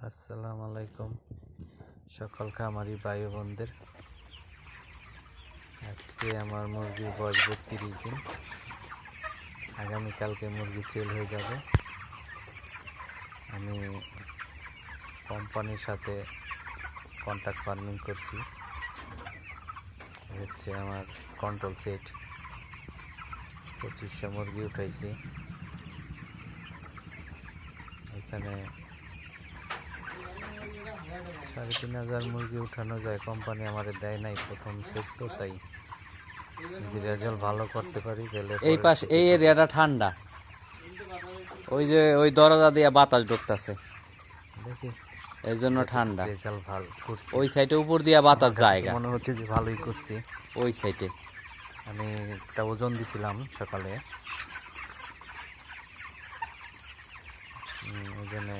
আসসালামু আলাইকুম সকল খামারি ভাই বোনদের। আজকে আমার মুরগির বয়স 32 দিন। আগামীকালকে মুরগি সেল হয়ে যাবে। আমি কোম্পানির সাথে কন্ট্রাক্ট ফার্মিং করছি। হচ্ছে আমার কন্ট্রোল সেট 2500 মুরগি উঠাইছি। এখানে 3500 মুরগি উঠানো যায়। কোম্পানি আমাদের দেয় নাই প্রথম সেট, তো তাই যদি রেজাল্ট ভালো করতে পারি তাহলে এই পাশ এই এরিয়াটা ঠান্ডা, ওই যে ওই দরজা দিয়ে বাতাস ঢুকতেছে, দেখি এর জন্য ঠান্ডা। রেজাল্ট ভালো করছি। ওই সাইডে উপর দিয়ে বাতাস জায়গা, মনে হচ্ছে যে ভালোই করছি। ওই সাইডে আমি একটা ওজন দিছিলাম সকালে, ওজনে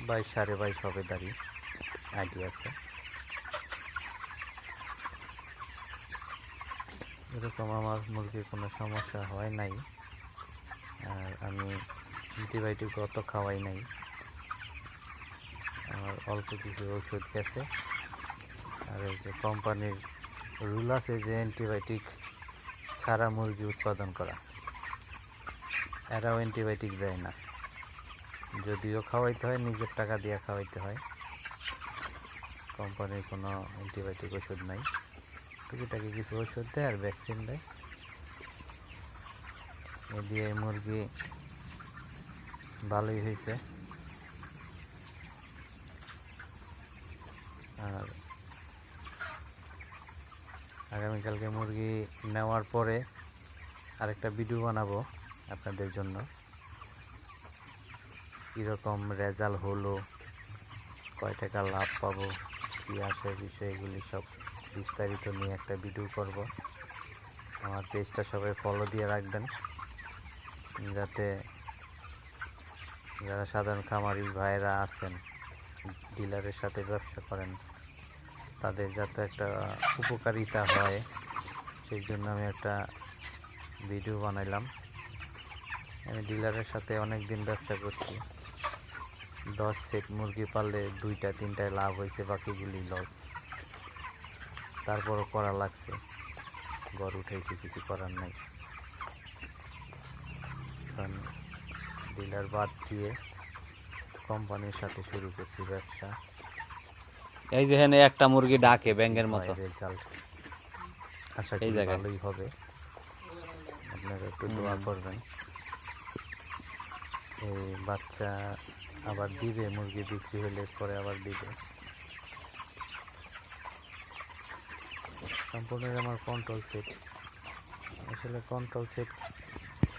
22-22.5 হবে, দাঁড়ি আইডিয়া আছে। এরকম আমার মুরগির কোনো সমস্যা হয় নাই। আর আমি অ্যান্টিবায়োটিক অত খাওয়াই নাই, আমার অল্প কিছু ওষুধ গেছে। আর এই যে কোম্পানির রুল আছে যে অ্যান্টিবায়োটিক ছাড়া মুরগি উৎপাদন করা, এরাও অ্যান্টিবায়োটিক দেয় না। যদিও খাওয়াইতে হয়, নিজের টাকা দিয়ে খাওয়াইতে হয়। কোম্পানির কোনো অ্যান্টিবায়োটিক ওষুধ নাই, টুকিটাকি কিছু ওষুধ দেয় আর ভ্যাকসিন দেয়। এ দিয়ে মুরগি ভালোই হয়েছে। আর আগামীকালকে মুরগি নেওয়ার পরে আরেকটা ভিডিও বানাবো আপনাদের জন্য, কীরকম রেজাল্ট হলো, কয় টাকা লাভ পাবো, কী আসে, বিষয়গুলি সব বিস্তারিত নিয়ে একটা ভিডিও করব। আমার পেজটা সবাই ফলো দিয়ে রাখবেন, যাতে যারা সাধারণ খামারি ভাইয়েরা আছেন, ডিলারের সাথে ব্যবসা করেন, তাদের যাতে একটা উপকারিতা হয়, সেই জন্য আমি একটা ভিডিও বানাইলাম। আমি ডিলারের সাথে অনেক দিন ব্যবসা করছি। 10 সেট মুরগি পাললে 2-3টায় লাভ হয়েছে, বাকিগুলি লস। তারপরও করা লাগছে, ঘর উঠেছি, কিছু করার নাই। কারণ ডিলার বাদ দিয়ে কোম্পানির সাথে শুরু করছি ব্যবসা। এই যে এখানে একটা মুরগি ডাকে ব্যাঙের মতো। রেজাল্ট আশা করি ভালোই হবে, আপনারা একটু দোয়া করবেন। এই বাচ্চা আবার দিবে, মুরগি বিক্রি হলে পরে আবার দিবে। সম্পূর্ণ আমার কন্ট্রোল সেট, আসলে কন্ট্রোল সেট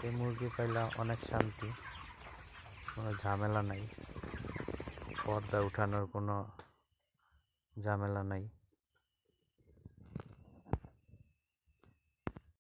এই মুরগি পাইলা অনেক শান্তি, কোনো ঝামেলা নাই, পর্দা উঠানোর কোনো ঝামেলা নাই।